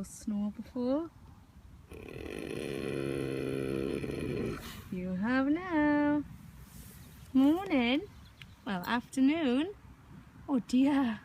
or snore before? You have now. Morning. Well, afternoon. Oh dear.